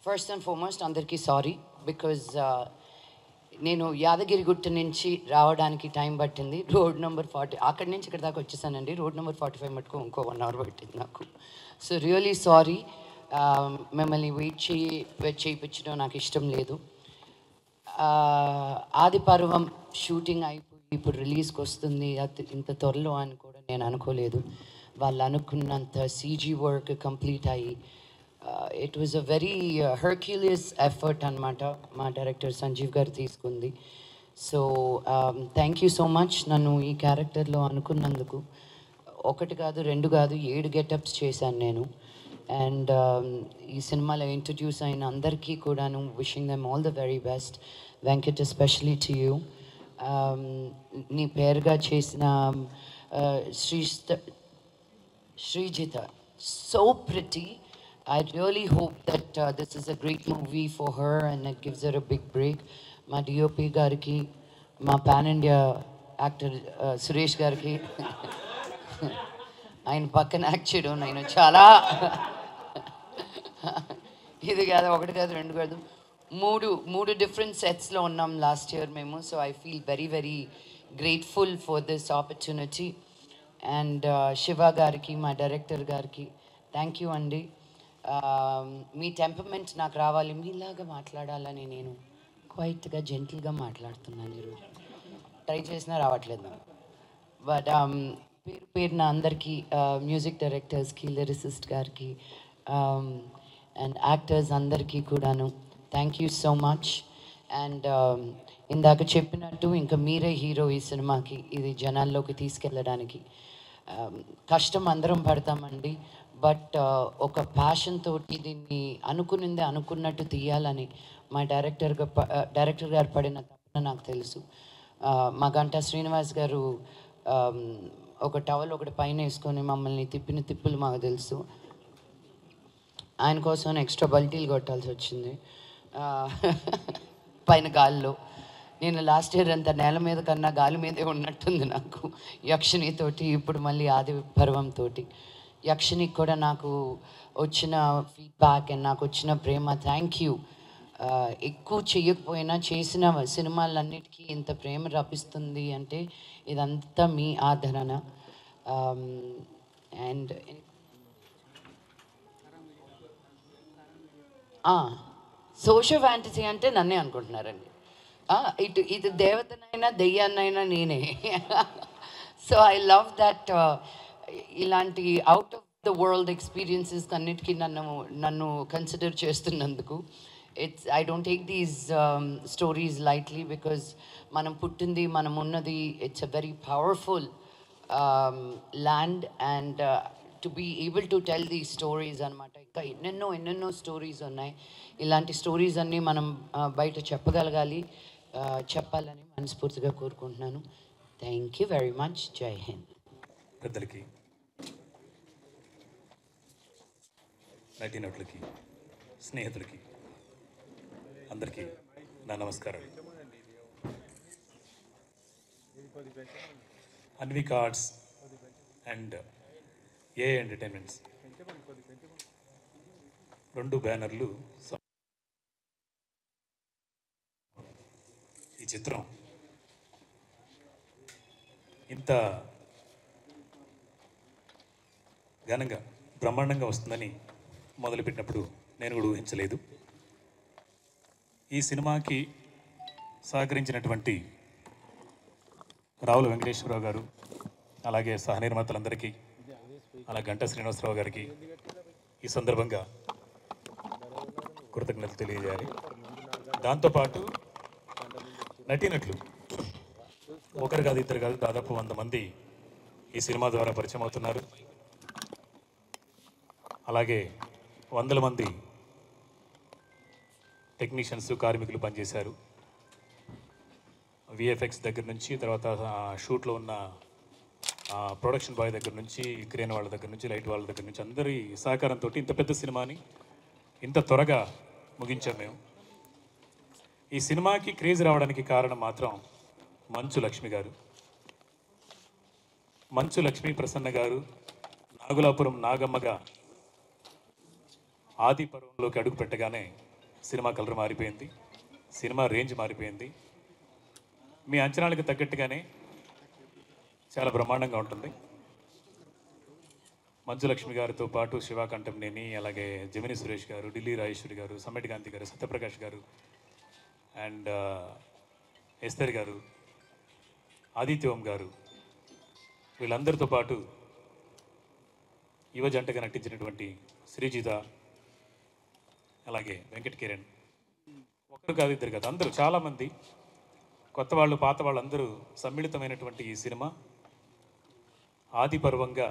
First and foremost అందరికీ sorry because నేను యాదగిరిగుట్ట నుంచి రావడానికి టైం పట్టింది. రోడ్ నెంబర్ 40 అక్కడి నుంచి ఇక్కడ దాకా వచ్చేసానండి. రోడ్ నెంబర్ 45 మటుకు ఇంకో 1 అవర్ పట్టింది నాకు. So really sorry. మిమ్మల్ని వెయిట్ చేయించడం నాకు ఇష్టం లేదు. ఆది పర్వం షూటింగ్ అయిపోయి ఇప్పుడు రిలీజ్కి వస్తుంది ఇంత త్వరలో అని కూడా నేను అనుకోలేదు. వాళ్ళు అనుకున్నంత సీజీ వర్క్ కంప్లీట్ అయ్యి it was a very herculean effort అనమాట మా డైరెక్టర్ సంజీవ్ గారు తీసుకుంది. So thank you so much నన్ను ఈ క్యారెక్టర్లో అనుకున్నందుకు. 1 కాదు 2 కాదు 7 గెటప్స్ చేశాను నేను. అండ్ ఈ సినిమాలో ఇంట్రడ్యూస్ అయిన అందరికీ కూడాను wishing them all the very best. Venkat especially to you. నీ పేరుగా చేసిన Srijita so pretty. I really hope that this is a great movie for her and it gives her a big break. Ma DOP gariki, ma pan India actor Suresh gariki, ఆయన పక్కన act చేయడం నేను చాలా ఇది కాదు 1 కాదు 2 కాదు 3 డిఫరెంట్ సెట్స్లో ఉన్నాం లాస్ట్ ఇయర్ మేము. So I feel very very grateful for this opportunity. And Shiva గారికి మా డైరెక్టర్ గారికి థ్యాంక్ యూ అండి. మీ టెంపర్మెంట్ నాకు రావాలి, మీలాగా మాట్లాడాలని నేను క్వైట్గా జెంటిల్గా మాట్లాడుతున్నాను ఈరోజు. ట్రై చేసినా రావట్లేదు నాకు. బట్ పేరున అందరికీ మ్యూజిక్ డైరెక్టర్స్కి, లిరిసిస్ట్ గారికి అండ్ యాక్టర్స్ అందరికీ కూడాను thank you so much. And ఇందాక చెప్పినట్టు ఇంకా మీరే హీరో ఈ సినిమాకి. ఇది జనాల్లోకి తీసుకెళ్ళడానికి కష్టం అందరం పడతామండి. బట్ ఒక ప్యాషన్ తోటి దీన్ని అనుకున్నట్టు తీయాలని మా డైరెక్టర్ గారు పడిన తపన నాకు తెలుసు. మా గంటా శ్రీనివాస్ గారు ఒక టవల్ ఒకటి పైన వేసుకొని మమ్మల్ని తిప్పిన తిప్పులు మాకు తెలుసు. ఆయన కోసం ఎక్స్ట్రా బల్టీలు కొట్టాల్సి వచ్చింది పైన గాల్లో. నేను లాస్ట్ ఇయర్ అంతా నేల మీద కన్నా గాలి మీదే ఉన్నట్టుంది నాకు యక్షిణితోటి, ఇప్పుడు మళ్ళీ ఆది పర్వంతో. యక్షినికి కూడా నాకు వచ్చిన ఫీడ్బ్యాక్ అండ్ నాకు వచ్చిన ప్రేమ థ్యాంక్ యూ. ఎక్కువ చెయ్యకపోయినా చేసిన సినిమాలన్నిటికీ ఇంత ప్రేమ రప్పిస్తుంది అంటే ఇదంతా మీ ఆదరణ. అండ్ సోషల్ ఫ్యాంటసీ అంటే నన్నే అనుకుంటున్నారండి. ఇది దేవతనైనా దెయ్యాన్నైనా నేనే. So I love that. ఇలాంటి out of the world experiences అన్నిటికీ నన్ను కన్సిడర్ చేస్తున్నందుకు I don't take these stories lightly. Because మనం పుట్టింది, మనం ఉన్నది, it's a very powerful land and to be able to tell the stories అనమాట. ఇంకా ఎన్నెన్నో స్టోరీస్ ఉన్నాయి. ఇలాంటి స్టోరీస్ అన్నీ మనం బయట చెప్పగలగాలి, చెప్పాలని మనస్ఫూర్తిగా కోరుకుంటున్నాను. Thank you very much. జై హింద్. పెద్దలకి, నటీనటులకి, స్నేహితులకి అందరికీ నా నమస్కారాలు. Anvika arts and A entertainments 2 బ్యానర్లు. ఈ చిత్రం ఇంత ఘనంగా బ్రహ్మాండంగా వస్తుందని మొదలుపెట్టినప్పుడు నేను కూడా ఊహించలేదు. ఈ సినిమాకి సహకరించినటువంటి రావుల వెంకటేశ్వరరావు గారు, అలాగే సహనిర్మాతలందరికీ, అలా గంటా శ్రీనివాసరావు గారికి ఈ సందర్భంగా కృతజ్ఞతలు తెలియజేయాలి. దాంతోపాటు నటీనటులు 1 కాదు 2 కాదు దాదాపు 100 మంది ఈ సినిమా ద్వారా పరిచయం అవుతున్నారు. అలాగే 100 మంది టెక్నీషియన్స్, కార్మికులు పనిచేశారు. విఎఫ్ఎక్స్ దగ్గర నుంచి, తర్వాత షూట్లో ఉన్న ప్రొడక్షన్ బాయ్ దగ్గర నుంచి, క్రేన్ వాళ్ళ దగ్గర నుంచి, లైట్ వాళ్ళ దగ్గర నుంచి అందరి సహకారంతో ఇంత పెద్ద సినిమాని ఇంత త్వరగా ముగించాం మేము. ఈ సినిమాకి క్రేజ్ రావడానికి కారణం మాత్రం మంచు లక్ష్మి గారు. మంచు లక్ష్మీ ప్రసన్న గారు నాగులాపురం నాగమ్మగా ఆది పర్వంలోకి అడుగు పెట్టగానే సినిమా కలర్ మారిపోయింది, సినిమా రేంజ్ మారిపోయింది. మీ అంచనాలకు తగ్గట్టుగానే చాలా బ్రహ్మాండంగా ఉంటుంది. మంచులక్ష్మి గారితో పాటు శివ కంఠంనేని, అలాగే జమిని సురేష్ గారు, ఢిల్లీ రాజేశ్వరి గారు, సమ్మెటి గాంధీ గారు, సత్యప్రకాష్ గారు అండ్ ఎస్తర్ గారు, ఆదిత్య గారు, వీళ్ళందరితో పాటు యువ జంటగా నటించినటువంటి శ్రీజిత, అలాగే వెంకట్ కిరణ్, ఒకరు కాదు ఇద్దరు కాదు అందరూ చాలామంది కొత్త వాళ్ళు పాత వాళ్ళందరూ సమ్మిళితమైనటువంటి ఈ సినిమా ఆది పర్వంగా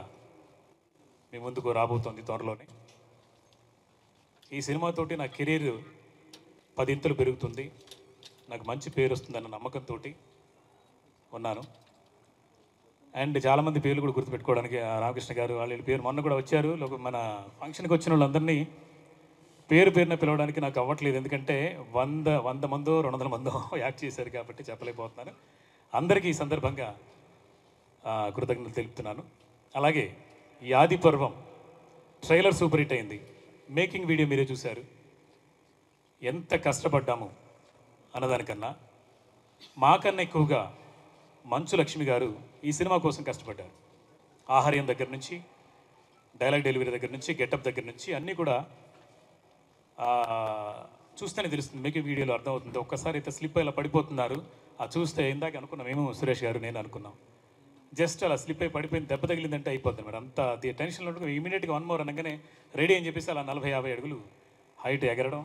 మీ ముందుకు రాబోతోంది త్వరలోనే. ఈ సినిమాతోటి నా కెరీర్ 10 ఇంతలు పెరుగుతుంది, నాకు మంచి పేరు వస్తుందన్న నమ్మకంతో ఉన్నాను. అండ్ చాలామంది పేర్లు కూడా గుర్తుపెట్టుకోవడానికి రామకృష్ణ గారు వాళ్ళ పేరు మొన్న కూడా వచ్చారు. మన ఫంక్షన్కి వచ్చిన వాళ్ళందరినీ పేరున పిలవడానికి నాకు అవ్వట్లేదు, ఎందుకంటే 100 మందో 200 మందో యాక్ట్ చేశారు కాబట్టి చెప్పలేకపోతున్నాను. అందరికీ ఈ సందర్భంగా కృతజ్ఞతలు తెలుపుతున్నాను. అలాగే ఈ ఆది పర్వం ట్రైలర్ సూపర్ హిట్ అయింది, మేకింగ్ వీడియో మీరే చూశారు. ఎంత కష్టపడ్డాము అన్నదానికన్నా మాకన్నా ఎక్కువగా మంచు లక్ష్మి గారు ఈ సినిమా కోసం కష్టపడ్డారు. ఆహార్యం దగ్గర నుంచి, డైలాగ్ డెలివరీ దగ్గర నుంచి, గెటప్ దగ్గర నుంచి అన్నీ కూడా చూస్తేనే తెలుస్తుంది, మేకింగ్ వీడియోలో అర్థమవుతుంది. ఒక్కసారి అయితే స్లిప్ ఇలా పడిపోతున్నారు, చూస్తే ఇందాక అనుకున్నాం మేము, సురేష్ గారు నేను అనుకున్నాం, జస్ట్ అలా స్లిప్ అయి పడిపోయింది, దెబ్బ తగిలిందంటే అయిపోద్ది మేడం. అంత టెన్షన్లో ఉంటుంది. ఇమీడియట్గా 1 more అనగానే రెడీ అని చెప్పేసి అలా 40-50 అడుగులు హైట్ ఎగరడం.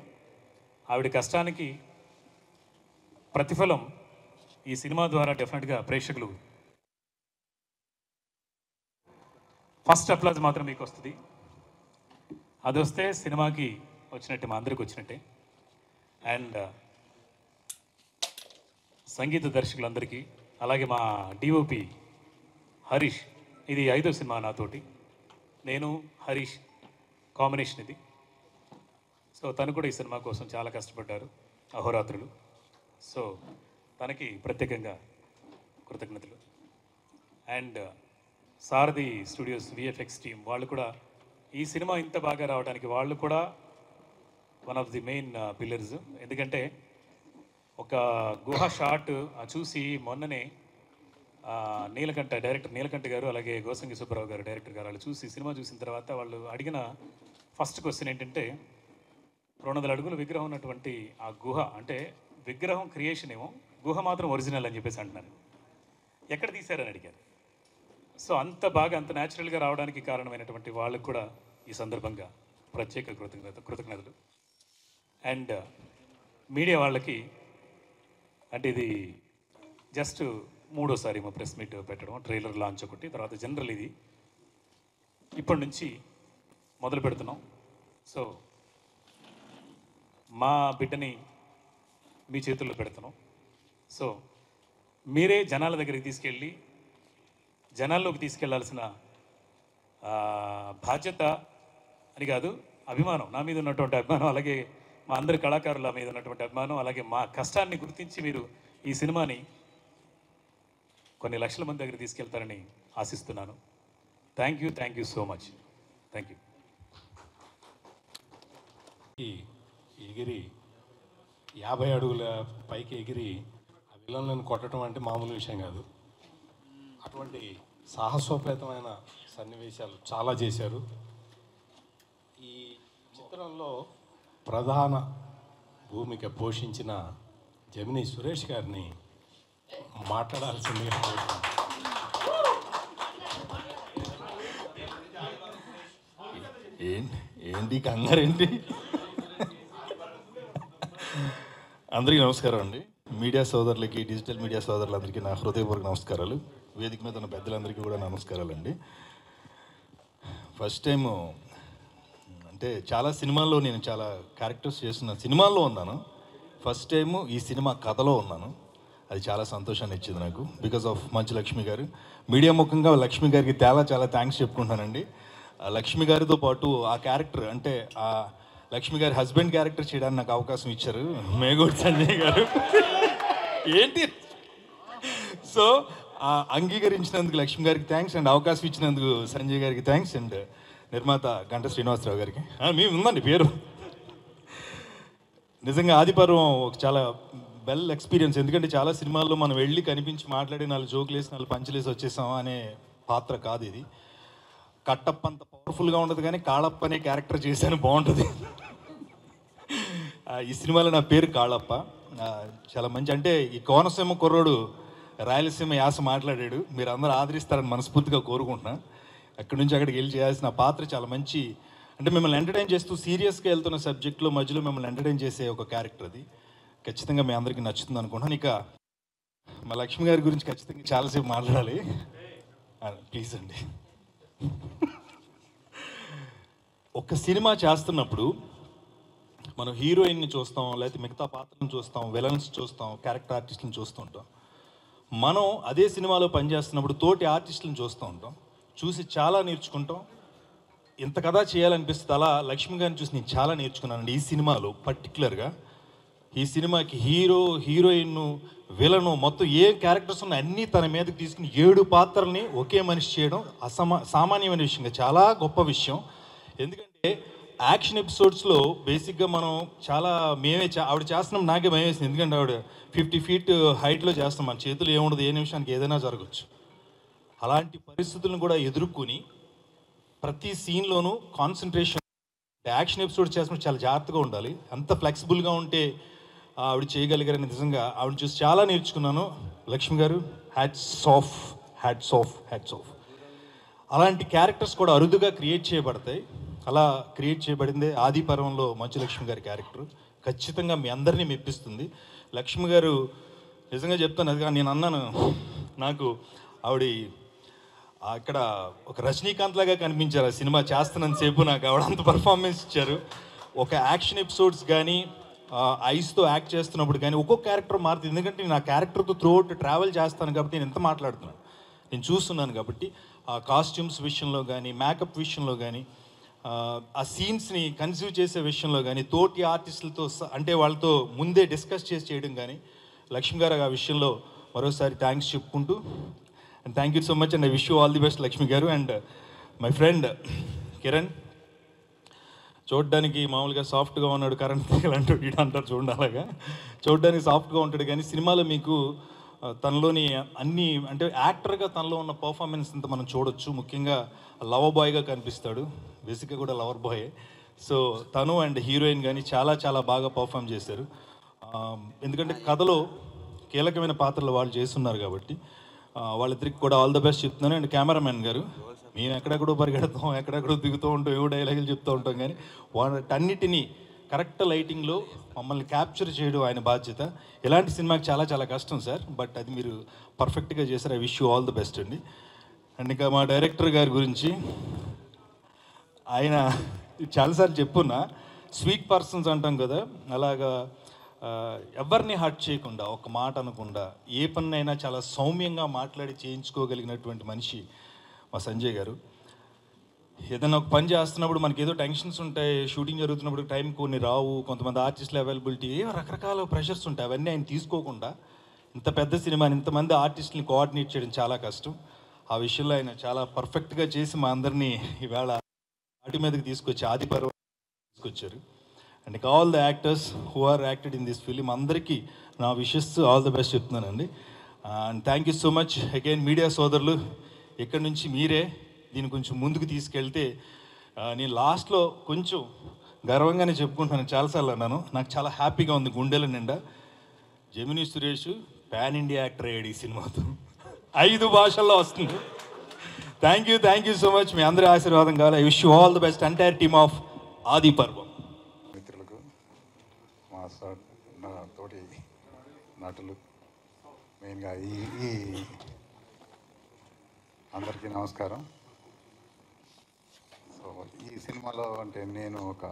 ఆవిడ కష్టానికి ప్రతిఫలం ఈ సినిమా ద్వారా డెఫినెట్గా ప్రేక్షకులు ఫస్ట్ అప్లాజ్ మాత్రం మీకు వస్తుంది. అది వస్తే సినిమాకి వచ్చినట్టే, మా అందరికి వచ్చినట్టే. అండ్ సంగీత దర్శకులందరికీ, అలాగే మా డిఓపి హరీష్, ఇది 5వ సినిమా నాతోటి, నేను హరీష్ కాంబినేషన్ ఇది. సో తను కూడా ఈ సినిమా కోసం చాలా కష్టపడ్డారు అహోరాత్రులు. సో తనకి ప్రత్యేకంగా కృతజ్ఞతలు. And Sarathi studios VFX team వాళ్ళు కూడా ఈ సినిమా ఇంత బాగా రావడానికి వాళ్ళు కూడా one of the main pillars. ఎందుకంటే ఒక గుహ షాట్ చూసి మొన్ననే డైరెక్టర్ నీలకంఠ గారు, అలాగే గోసంగి సుబ్బారావు గారు డైరెక్టర్ గారు వాళ్ళు చూసి సినిమా చూసిన తర్వాత వాళ్ళు అడిగిన ఫస్ట్ క్వశ్చన్ ఏంటంటే, 200 అడుగుల విగ్రహం ఉన్నటువంటి ఆ గుహ, అంటే విగ్రహం క్రియేషన్ ఏమో, గుహ మాత్రం ఒరిజినల్ అని చెప్పేసి అంటున్నారు, ఎక్కడ తీశారని అడిగారు. సో అంత బాగా అంత న్యాచురల్గా రావడానికి కారణమైనటువంటి వాళ్ళకు కూడా ఈ సందర్భంగా ప్రత్యేక కృతజ్ఞతలు. అండ్ మీడియా వాళ్ళకి, అంటే ఇది జస్ట్ 3వసారి మా ప్రెస్ మీట్ పెట్టడం, ట్రైలర్ లాంచ్ ఒకటి, తర్వాత జనరల్ ఇది ఇప్పటి నుంచి మొదలు పెడుతున్నాం. సో మా బిడ్డని మీ చేతుల్లో పెడుతున్నాం. సో మీరే జనాల దగ్గరికి తీసుకెళ్ళి జనాల్లోకి తీసుకెళ్లాల్సిన బాధ్యత అని కాదు, అభిమానం, నా మీద ఉన్నటువంటి అభిమానం, అలాగే మా అందరి కళాకారుల మీద ఉన్నటువంటి అభిమానం, అలాగే మా కష్టాన్ని గుర్తించి మీరు ఈ సినిమాని కొన్ని లక్షల మంది దగ్గర తీసుకెళ్తారని ఆశిస్తున్నాను. Thank you so much. Thank you. ఎగిరి 50 అడుగుల పైకి ఎగిరి ఆ విలన్లను కొట్టడం అంటే మామూలు విషయం కాదు. అటువంటి సాహసోపేతమైన సన్నివేశాలు చాలా చేశారు. ఈ చిత్రంలో ప్రధాన భూమిక పోషించిన జమిని సురేష్ గారిని మాట్లాడాల్సిందిగా కోరుతున్నాను. ఏంటి కంగారేంటి? అందరికీ నమస్కారం అండి. మీడియా సోదరులకి, డిజిటల్ మీడియా సోదరులందరికీ నా హృదయపూర్వక నమస్కారాలు. వేదిక మీద ఉన్న పెద్దలందరికీ కూడా నమస్కారాలండి. ఫస్ట్ టైము అంటే చాలా సినిమాల్లో నేను చాలా క్యారెక్టర్స్ చేస్తున్న సినిమాల్లో ఉన్నాను. ఫస్ట్ టైము ఈ సినిమా కథలో ఉన్నాను. అది చాలా సంతోషాన్ని ఇచ్చింది నాకు, బికాజ్ ఆఫ్ మంచు లక్ష్మి గారు. మీడియా ముఖంగా లక్ష్మి గారికి చాలా థ్యాంక్స్ చెప్పుకుంటానండి. లక్ష్మి గారితో పాటు ఆ క్యారెక్టర్, అంటే ఆ లక్ష్మి గారి హస్బెండ్ క్యారెక్టర్ చేయడానికి నాకు అవకాశం ఇచ్చారు మేగోడ్ సంజయ్ గారు. ఏంటి సో అంగీకరించినందుకు లక్ష్మి గారికి థ్యాంక్స్, అండ్ అవకాశం ఇచ్చినందుకు సంజయ్ గారికి థ్యాంక్స్, అండ్ నిర్మాత గంట శ్రీనివాసరావు గారికి మీ ఉందండి పేరు. నిజంగా ఆదిపర్వం ఒక చాలా వెల్ ఎక్స్పీరియన్స్. ఎందుకంటే చాలా సినిమాల్లో మనం వెళ్ళి కనిపించి మాట్లాడి 4 జోకులు వేసి 4 పంచులేసి వచ్చేసాం అనే పాత్ర కాదు ఇది. కట్టప్ప అంత పవర్ఫుల్గా ఉండదు కానీ కాళప్ప అనే క్యారెక్టర్ చేశాను, బాగుంటుంది. ఈ సినిమాలో నా పేరు కాళప్ప. చాలా మంచి, అంటే ఈ కోనసీమ కుర్రోడు రాయలసీమ యాస మాట్లాడాడు. మీరు అందరూ ఆదరిస్తారని మనస్ఫూర్తిగా కోరుకుంటున్నా. అక్కడి నుంచి అక్కడికి వెళ్ళి చేయాల్సిన పాత్ర చాలా మంచి, అంటే మిమ్మల్ని ఎంటర్టైన్ చేస్తూ సీరియస్గా వెళ్తున్న సబ్జెక్ట్లో మధ్యలో మిమ్మల్ని ఎంటర్టైన్ చేసే ఒక క్యారెక్టర్ అది. ఖచ్చితంగా మీ అందరికీ నచ్చుతుంది అనుకుంటున్నాను. ఇక మా లక్ష్మి గారి గురించి ఖచ్చితంగా చాలాసేపు మాట్లాడాలి, ప్లీజ్ అండి. ఒక సినిమా చేస్తున్నప్పుడు మనం హీరోయిన్ని చూస్తాం, లేకపోతే మిగతా పాత్రలను చూస్తాం, విలన్స్ చూస్తాం, క్యారెక్టర్ ఆర్టిస్టులను చూస్తూ ఉంటాం. మనం అదే సినిమాలో పనిచేస్తున్నప్పుడు తోటి ఆర్టిస్టులను చూస్తూ ఉంటాం, చూసి చాలా నేర్చుకుంటాం. ఇంత కథ చేయాలనిపిస్తుంది. అలా లక్ష్మి గారిని చూసి నేను చాలా నేర్చుకున్నానండి ఈ సినిమాలో. పర్టికులర్గా ఈ సినిమాకి హీరో, హీరోయిన్, విలను మొత్తం ఏ క్యారెక్టర్స్ ఉన్నాయి అన్నీ తన మీదకి తీసుకుని 7 పాత్రల్ని ఒకే మనిషి చేయడం సామాన్యమైన విషయం, చాలా గొప్ప విషయం. ఎందుకంటే యాక్షన్ ఎపిసోడ్స్లో బేసిక్గా మనం చాలా ఆవిడ చేస్తున్నాం, నాకే భయం వేసింది. ఎందుకంటే ఆవిడ 50 feet హైట్లో చేస్తాం, మన చేతులు ఏముండదు, ఏ నిమిషానికి ఏదైనా జరగచ్చు. అలాంటి పరిస్థితులను కూడా ఎదుర్కొని ప్రతి సీన్లోనూ కాన్సన్ట్రేషన్, యాక్షన్ ఎపిసోడ్ చేసినప్పుడు చాలా జాగ్రత్తగా ఉండాలి. అంత ఫ్లెక్సిబుల్గా ఉంటే ఆవిడ చేయగలిగారని నిజంగా ఆవిడ చూసి చాలా నేర్చుకున్నాను. లక్ష్మి గారు hats off, hats off, hats off. అలాంటి క్యారెక్టర్స్ కూడా అరుదుగా క్రియేట్ చేయబడతాయి. అలా క్రియేట్ చేయబడిందే ఆదిపర్వంలో మంచు లక్ష్మి గారి క్యారెక్టర్. ఖచ్చితంగా మీ అందరినీ మెప్పిస్తుంది. లక్ష్మి గారు నిజంగా చెప్తాను, అది నేను అన్నాను, నాకు ఆవిడ అక్కడ ఒక రజనీకాంత్ లాగా కనిపించారు ఆ సినిమా చేస్తున్నంతసేపు. నాకు ఆవిడ అంత పర్ఫార్మెన్స్ ఇచ్చారు. ఒక యాక్షన్ ఎపిసోడ్స్ కానీ ఐస్తో యాక్ట్ చేస్తున్నప్పుడు కానీ ఒక్కొక్క క్యారెక్టర్ మారుతుంది. ఎందుకంటే నేను ఆ క్యారెక్టర్తో త్రూఅవుట్ ట్రావెల్ చేస్తాను కాబట్టి నేను ఎంత మాట్లాడుతున్నాను, నేను చూస్తున్నాను కాబట్టి. ఆ కాస్ట్యూమ్స్ విషయంలో కానీ, మేకప్ విషయంలో కానీ, ఆ సీన్స్ని కన్సీవ్ చేసే విషయంలో కానీ, తోటి ఆర్టిస్టులతో అంటే వాళ్ళతో ముందే డిస్కస్ చేసి చేయడం కానీ, లక్ష్మి గారు ఆ విషయంలో మరోసారి థ్యాంక్స్ చెప్పుకుంటూ, and thank you so much and I wish you all the best Lakshmi garu. And my friend Kiran చూడడానికి మామూలుగా సాఫ్ట్గా ఉన్నాడు, కరెంట్ తీగలంటూ వీడు అంటారు చూడండి, అలాగా చూడడానికి సాఫ్ట్గా ఉంటాడు. కానీ సినిమాలో మీకు తనలోని అన్ని, అంటే యాక్టర్గా తనలో ఉన్న పర్ఫార్మెన్స్ అంతా మనం చూడొచ్చు. ముఖ్యంగా లవర్ బాయ్గా కనిపిస్తాడు, బేసిక్గా కూడా లవర్ బాయే. సో తను అండ్ హీరోయిన్ కానీ చాలా చాలా బాగా పర్ఫామ్ చేశారు. ఎందుకంటే కథలో కీలకమైన పాత్రలు వాళ్ళు చేస్తున్నారు కాబట్టి వాళ్ళిద్దరికి కూడా ఆల్ ద బెస్ట్ చెప్తున్నాను. అండ్ కెమెరామెన్ గారు, మేము ఎక్కడెక్కడో పరిగెడతాం, ఎక్కడెక్కడో దిగుతూ ఉంటాం, ఏవో డైలాగులు చెప్తూ ఉంటాం, కానీ వాటన్నిటినీ కరెక్ట్ లైటింగ్లో మమ్మల్ని క్యాప్చర్ చేయడం ఆయన బాధ్యత. ఇలాంటి సినిమాకి చాలా చాలా కష్టం సార్, బట్ అది మీరు పర్ఫెక్ట్గా చేశారు. I wish you all the best అండి. అండ్ ఇక మా డైరెక్టర్ గారి గురించి, ఆయన చాలాసార్లు చెప్పున్నా, స్వీట్ పర్సన్స్ అంటాం కదా, అలాగా ఎవరిని హర్ట్ చేయకుండా, ఒక మాట అనకుండా, ఏ పన్నైనా చాలా సౌమ్యంగా మాట్లాడి చేయించుకోగలిగినటువంటి మనిషి మా సంజయ్ గారు. ఏదైనా ఒక పని చేస్తున్నప్పుడు మనకి ఏదో టెన్షన్స్ ఉంటాయి, షూటింగ్ జరుగుతున్నప్పుడు టైం కొన్ని రావు, కొంతమంది ఆర్టిస్టుల అవైలబిలిటీ, రకరకాల ప్రెషర్స్ ఉంటాయి. అవన్నీ ఆయన తీసుకోకుండా ఇంత పెద్ద సినిమాని ఇంతమంది ఆర్టిస్టుని కోఆర్డినేట్ చేయడం చాలా కష్టం. ఆ విషయంలో ఆయన చాలా పర్ఫెక్ట్గా చేసి మా అందరినీ ఈవేళ వాటి మీదకి తీసుకొచ్చి ఆదిపర్వం తీసుకొచ్చారు. And all the actors who are acted in this film అందరికీ నా విషెస్ ఆల్ ద బెస్ట్ చెప్తున్నానండి. And thank you so much again media సోదరులు. ఇక్కడి నుంచి మీరే దీన్ని కొంచెం ముందుకు తీసుకెళ్తే, నేను లాస్ట్లో కొంచెం గర్వంగానే చెప్పుకుంటున్నాను, చాలాసార్లు అన్నాను, నాకు చాలా హ్యాపీగా ఉంది గుండెల నిండా. Gemini Suresh pan India actor అయ్యాడు ఈ సినిమాతో, 5 భాషల్లో వస్తుంది. Thank you so much. మీ అందరి ఆశీర్వాదం కావాలి. I wish you all the best entire team of Adiparvam. మిత్రులకు, మా నా తోటి నటులు, మెయిన్గా ఈ అందరికీ నమస్కారం. సో ఈ సినిమాలో అంటే నేను ఒక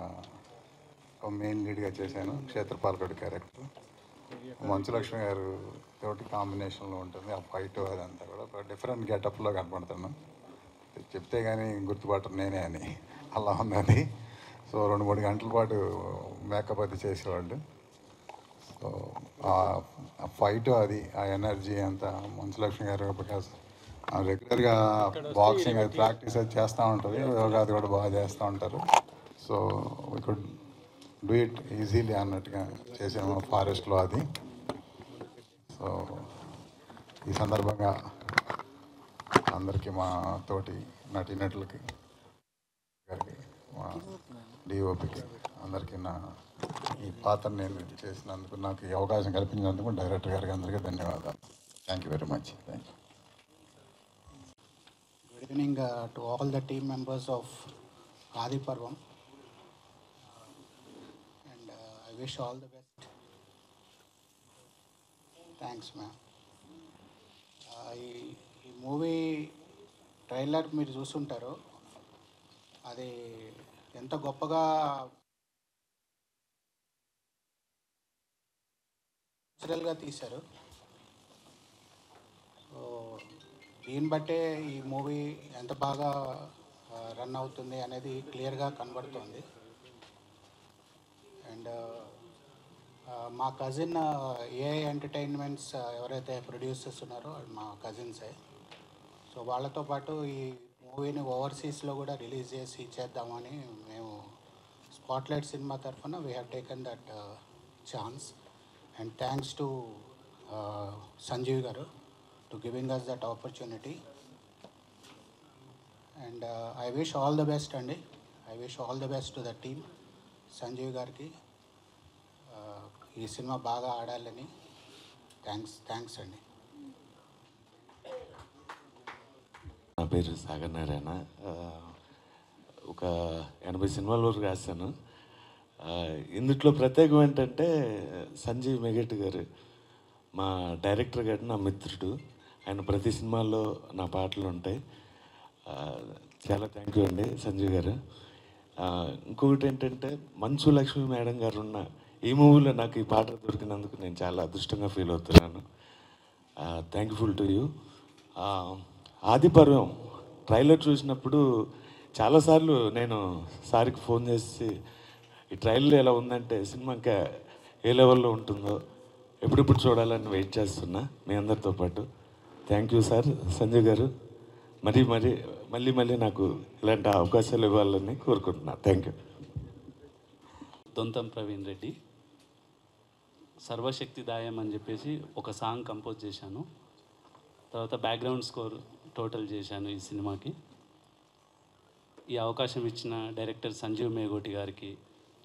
మెయిన్ లీడ్గా చేశాను, క్షేత్రపాలకుడి క్యారెక్టర్. మంచు లక్ష్మి గారు తోటి కాంబినేషన్లో ఉంటుంది. ఆ ఫైట్ అదంతా కూడా ఒక డిఫరెంట్ గెటప్లో కనపడుతున్నాను. చెప్తే కానీ గుర్తుపట్టరు నేనే అని, అలా ఉన్నది. సో 2-3 గంటల పాటు మేకప్ అది చేసేవాళ్ళు. సో ఆ ఫైట్, అది ఆ ఎనర్జీ అంతా మంచు లక్ష్మి గారు, బికాస్ రెగ్యులర్గా బాక్సింగ్ ప్రాక్టీస్ అది చేస్తూ ఉంటుంది, యోగా అది కూడా బాగా చేస్తూ ఉంటారు. So we could do it easily అన్నట్టుగా చేసాము ఫారెస్ట్లో అది. సో ఈ సందర్భంగా అందరికీ మా తోటి నటీనటులకి గారికి మా డిఓపికి అందరికీ నా ఈ పాత్ర నేను చేసినందుకు, నాకు ఈ అవకాశం కల్పించినందుకు డైరెక్టర్ గారికి అందరికీ ధన్యవాదాలు. Thank you very much. Thank you. Good evening to all the team members of Adi Parvam, and I wish all the best. Thanks, ma'am. ఈ మూవీ ట్రైలర్ మీరు చూస్తుంటారు, అది ఎంత గొప్పగా న్యాచురల్గా తీశారు. సో దీన్ని బట్టే ఈ మూవీ ఎంత బాగా రన్ అవుతుంది అనేది క్లియర్గా కనబడుతుంది. అండ్ మా కజిన్ ఏఐ ఎంటర్టైన్మెంట్స్ ఎవరైతే ప్రొడ్యూసర్స్ ఉన్నారో మా కజిన్సే. సో వాళ్ళతో పాటు ఈ మూవీని ఓవర్సీస్లో కూడా రిలీజ్ చేసి చేద్దామని మేము స్పాట్లైట్ సినిమా తరఫున we have taken that chance. And thanks to Sanjeev garu to giving us that opportunity. And I wish all the best, Andy. I wish all the best to the team. Sanjeev gariki ee cinema baga aadalani. Thanks Andy. నా పేరు సాగర్ నారాయణ. ఒక 80 సినిమాల వరకు రాశాను. ఇందులో ప్రత్యేకం ఏంటంటే సంజీవ్ మెగట్ గారు మా డైరెక్టర్ గారు నా మిత్రుడు. ఆయన ప్రతి సినిమాల్లో నా పాటలు ఉంటాయి. చాలా థ్యాంక్ యూ అండి సంజీవ్ గారు. ఇంకొకటి ఏంటంటే మంచు లక్ష్మి మేడం గారు ఉన్న ఈ మూవీలో నాకు ఈ పాట దొరికినందుకు నేను చాలా అదృష్టంగా ఫీల్ అవుతున్నాను. Thankful to you. Adiparvam trailer చూసినప్పుడు చాలాసార్లు నేను సార్కి ఫోన్ చేసి ఈ ట్రైలర్ ఎలా ఉందంటే సినిమా ఇంకా ఏ లెవెల్లో ఉంటుందో ఎప్పుడెప్పుడు చూడాలని వెయిట్ చేస్తున్నా మీ అందరితో పాటు. థ్యాంక్ యూ సార్ సంజయ్ గారు. మళ్ళీ నాకు ఇలాంటి అవకాశాలు ఇవ్వాలని కోరుకుంటున్నా. Thank you. దొంతం ప్రవీణ్ రెడ్డి. సర్వశక్తిదాయం అని చెప్పేసి ఒక సాంగ్ కంపోజ్ చేశాను. తర్వాత బ్యాక్గ్రౌండ్ స్కోర్ టోటల్ చేశాను ఈ సినిమాకి. ఈ అవకాశం ఇచ్చిన డైరెక్టర్ సంజీవ్ మేగోటి గారికి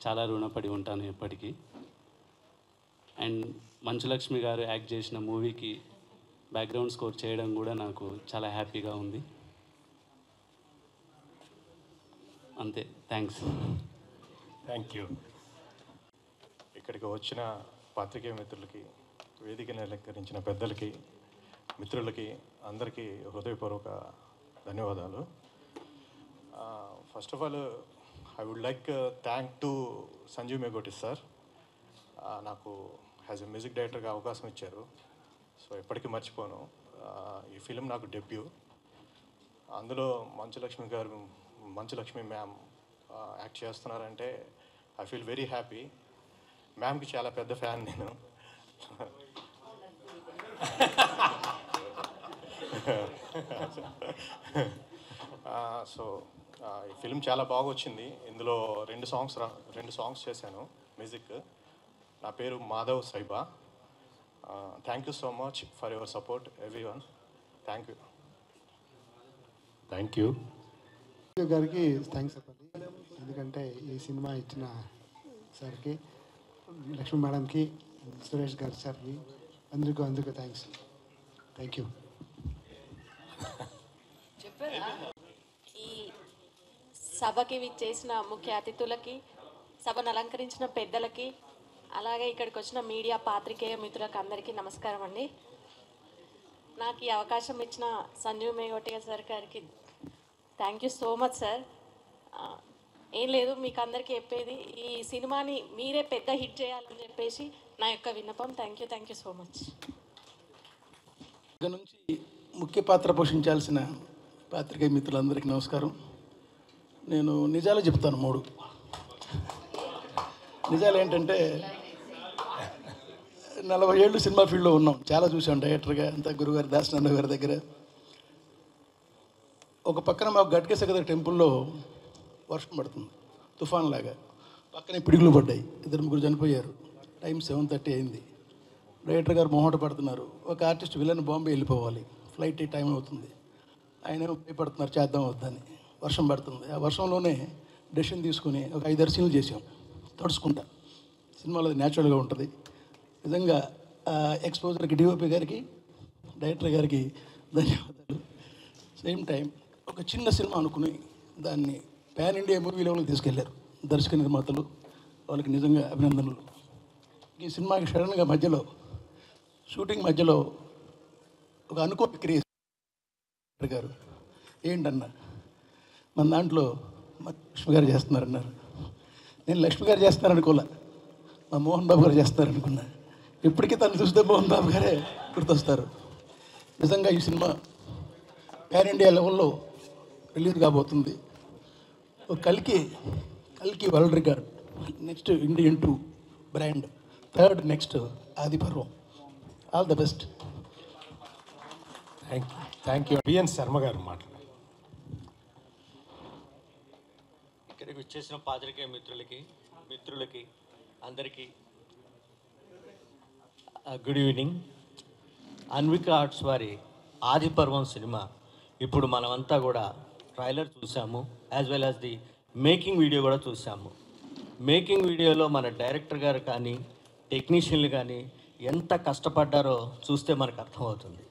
చాలా రుణపడి ఉంటాను ఎప్పటికీ. అండ్ మంచులక్ష్మి గారు యాక్ట్ చేసిన మూవీకి బ్యాక్గ్రౌండ్ స్కోర్ చేయడం కూడా నాకు చాలా హ్యాపీగా ఉంది. అంతే. థ్యాంక్స్. Thank you. ఇక్కడికి వచ్చిన పాత్రికేయ మిత్రులకి, వేదికను అలంకరించిన పెద్దలకి, మిత్రులకి అందరికీ హృదయపూర్వక ధన్యవాదాలు. First of all I would like thank to Sanjeev Megoti sir. నాకు యాజ్ ఎ మ్యూజిక్ డైరెక్టర్గా అవకాశం ఇచ్చారు. సో ఎప్పటికీ మర్చిపోను. ఈ ఫిలిం నాకు డెబ్యూ. అందులో మంచులక్ష్మి మ్యామ్ యాక్ట్ చేస్తున్నారంటే ఐ ఫీల్ వెరీ హ్యాపీ. మ్యామ్కి చాలా పెద్ద ఫ్యాన్ నేను. సో ఈ ఫిలిం చాలా బాగా వచ్చింది. ఇందులో రెండు సాంగ్స్ చేశాను మ్యూజిక్. నా పేరు Madhav Saiba. Thank you so much for your support everyone. Thank you. Thank you గారికి థ్యాంక్స్ చెప్పాలి. ఎందుకంటే ఈ సినిమా ఇచ్చిన సార్కి, లక్ష్మీ మేడంకి, సురేష్ గారి సార్కి అందుకు థ్యాంక్స్. Thank you. ఈ సభకి విచ్చేసిన ముఖ్య అతిథులకి, సభను అలంకరించిన పెద్దలకి, అలాగే ఇక్కడికి వచ్చిన మీడియా పాత్రికేయ మిత్రులకు అందరికీ నమస్కారం అండి. నాకు ఈ అవకాశం ఇచ్చిన సంజీవ్ మేగోటి సార్ గారికి thank you so much sir. ఏం లేదు, మీకు అందరికీ చెప్పేది, ఈ సినిమాని మీరే పెద్ద హిట్ చేయాలని చెప్పేసి నా యొక్క విన్నపం. Thank you so much. ఇక్కడ నుంచి ముఖ్య పాత్ర పోషించాల్సిన పాత్రికేయ మిత్రులందరికీ నమస్కారం. నేను నిజాలు చెప్తాను. 3 నిజాలు ఏంటంటే 40 ఏళ్ళు సినిమా ఫీల్డ్లో ఉన్నాం. చాలా చూసాం డైరెక్టర్గా అంతా గురుగారు దాసనారాయణ గారి దగ్గర. ఒక పక్కన మాకు గట్కేస కదా టెంపుల్లో వర్షం పడుతుంది తుఫాన్ లాగా. పక్కనే పిడుగులు పడ్డాయి, 2-3 చనిపోయారు. టైం 7:30 అయింది. డైరెక్టర్ గారు మొహమాట పడుతున్నారు. ఒక ఆర్టిస్ట్ విలన్ బాంబే వెళ్ళిపోవాలి, ఫ్లైట్ టైం అవుతుంది. ఆయన భయపడుతున్నారు చేద్దాం వద్దని. వర్షం పడుతుంది. ఆ వర్షంలోనే డెసిషన్ తీసుకుని ఒక 5-6 సీన్లు చేసాం తడుచుకుంటా. సినిమాలో అది న్యాచురల్గా ఉంటుంది. నిజంగా ఎక్స్పోజర్కి డిఓపి గారికి, డైరెక్టర్ గారికి ధన్యవాదాలు. సేమ్ టైం ఒక చిన్న సినిమా అనుకుని దాన్ని పాన్ ఇండియా మూవీ లెవెల్కి తీసుకెళ్లారు దర్శక నిర్మాతలు. వాళ్ళకి నిజంగా అభినందనలు. ఈ సినిమాకి సడన్గా మధ్యలో షూటింగ్ మధ్యలో ఒక అనుకోని క్రియేట్ గారు ఏంటన్నా మన దాంట్లో లక్ష్మి గారు చేస్తున్నారన్నారు. నేను లక్ష్మి గారు చేస్తున్నారనుకోలే, మా మోహన్ బాబు గారు చేస్తున్నారనుకున్నా. ఇప్పటికీ తను చూస్తే మోహన్ బాబు గారే గుర్తొస్తారు. నిజంగా ఈ సినిమా పాన్ ఇండియా లెవెల్లో రిలీజ్ కాబోతుంది. కల్కి world record, next Indian 2 brand, third next Adi Parvam. All the best. Thank you. BN Sharma garu మాట్లాడారు. ఇక్కడికి వచ్చేసిన పాత్రికేయ మిత్రులకి అందరికీ గుడ్ ఈవినింగ్. అన్విక ఆర్ట్స్ వారి ఆది పర్వం సినిమా ఇప్పుడు మనమంతా కూడా ట్రైలర్ చూసాము, as well as the making video కూడా చూసాము. మేకింగ్ వీడియోలో మన డైరెక్టర్ గారు కానీ టెక్నీషియన్లు కానీ ఎంత కష్టపడ్డారో చూస్తే మనకు అర్థమవుతుంది.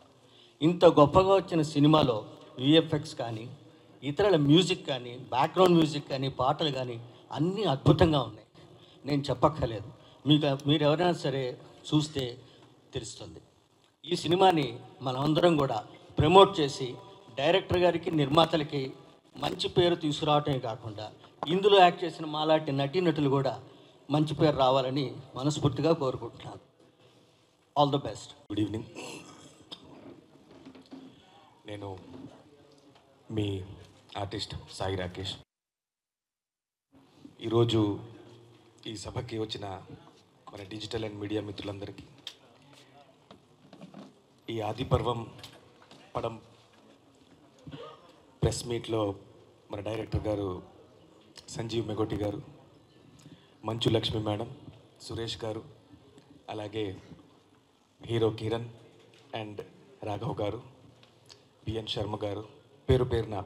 ఇంత గొప్పగా వచ్చిన సినిమాలో విఎఫ్ఎక్స్ కానీ, ఇతరుల మ్యూజిక్ కానీ, బ్యాక్గ్రౌండ్ మ్యూజిక్ కానీ, పాటలు కానీ అన్నీ అద్భుతంగా ఉన్నాయి. నేను చెప్పక్కర్లేదు, మీరు ఎవరైనా సరే చూస్తే తెలుస్తుంది. ఈ సినిమాని మనమందరం కూడా ప్రమోట్ చేసి డైరెక్టర్ గారికి, నిర్మాతలకి మంచి పేరు తీసుకురావటమే కాకుండా ఇందులో యాక్ట్ చేసిన మాలాంటి నటీనటులు కూడా మంచి పేరు రావాలని మనస్ఫూర్తిగా కోరుకుంటున్నాను. All the best. Good evening. నేను మీ ఆర్టిస్ట్ సాయి రాకేష్. ఈరోజు ఈ సభకి వచ్చిన మన డిజిటల్ అండ్ మీడియా మిత్రులందరికీ ఈ ఆది పర్వం పడం ప్రెస్ మీట్లో మన డైరెక్టర్ గారు సంజీవ్ మెగోటి గారు, మంచు లక్ష్మి మేడం, సురేష్ గారు, అలాగే హీరో కిరణ్ అండ్ రాఘవ్ గారు, బిఎన్ శర్మ గారు, పేరు పేరున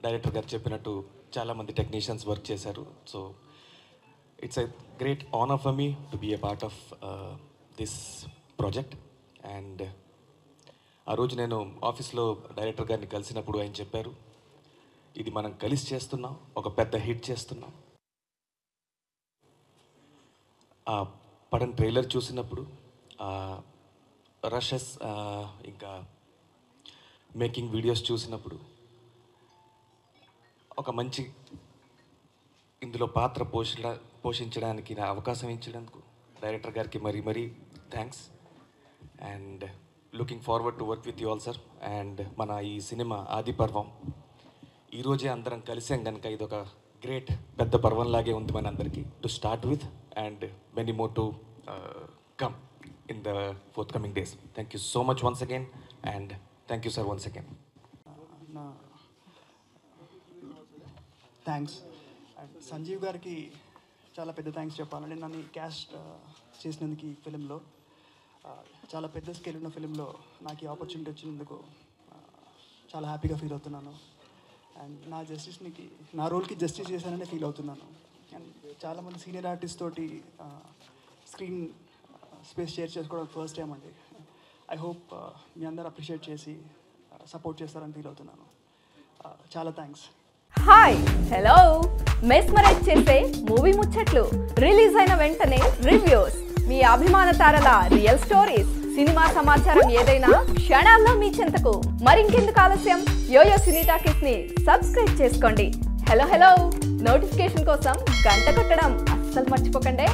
డైరెక్టర్ గారు చెప్పినట్టు చాలామంది టెక్నీషియన్స్ వర్క్ చేశారు. So it's a great honour for me to be a part of this project. And ఆ రోజు నేను ఆఫీస్లో డైరెక్టర్ గారిని కలిసినప్పుడు ఆయన చెప్పారు, ఇది మనం కలిసి చేస్తున్నాం, ఒక పెద్ద హిట్ చేస్తున్నాం. ఆ పడం ట్రైలర్ చూసినప్పుడు, రషెస్ ఇంకా మేకింగ్ వీడియోస్ చూసినప్పుడు ఒక మంచి ఇందులో పాత్ర పోషించడానికి నా అవకాశం ఇచ్చినందుకు డైరెక్టర్ గారికి మరీ మరీ thanks. And looking forward to work with you all sir. And మన ఈ సినిమా ఆది పర్వం ఈరోజే అందరం కలిసాం కనుక ఇది ఒక గ్రేట్ పెద్ద పర్వంలాగే ఉంది మన అందరికీ to start with, and many more to come in the forthcoming days. Thank you so much once again, and thank you sir once again. Thanks. And Sanjeev గారికి చాలా పెద్ద థ్యాంక్స్ చెప్పాలండి. నన్ను క్యాస్ట్ చేసినందుకు ఈ ఫిలింలో, చాలా పెద్ద స్కేల్ ఉన్న ఫిలింలో నాకు ఈ ఆపర్చునిటీ వచ్చినందుకు చాలా హ్యాపీగా ఫీల్ అవుతున్నాను. అండ్ నా రోల్కి జస్టిస్ చేశాననే ఫీల్ అవుతున్నాను. అండ్ చాలామంది సీనియర్ ఆర్టిస్ట్ తోటి స్క్రీన్ స్పేస్ షేర్ చేసుకోవడం ఫస్ట్ టైం అండి. ఐ హోప్ మీ అందరూ అప్రిషియేట్ చేసి సపోర్ట్ చేస్తారని ఫీల్ అవుతున్నాను. చాలా థ్యాంక్స్. Hi, hello. మెస్మరైజ్ చేసే మూవీ ముచ్చట్లు, రిలీజ్ అయిన వెంటనే రివ్యూస్, మీ అభిమాన తారల రియల్ స్టోరీస్, సినిమా సమాచారం ఏదైనా క్షణాల్లో మీ చెంతకు. మరింకెందుకు ఆలస్యం, యోయో సినీ టాకీస్ ని సబ్స్క్రైబ్ చేసుకోండి. హలో హలో నోటిఫికేషన్ కోసం గంట కొట్టడం అస్సలు మర్చిపోకండి.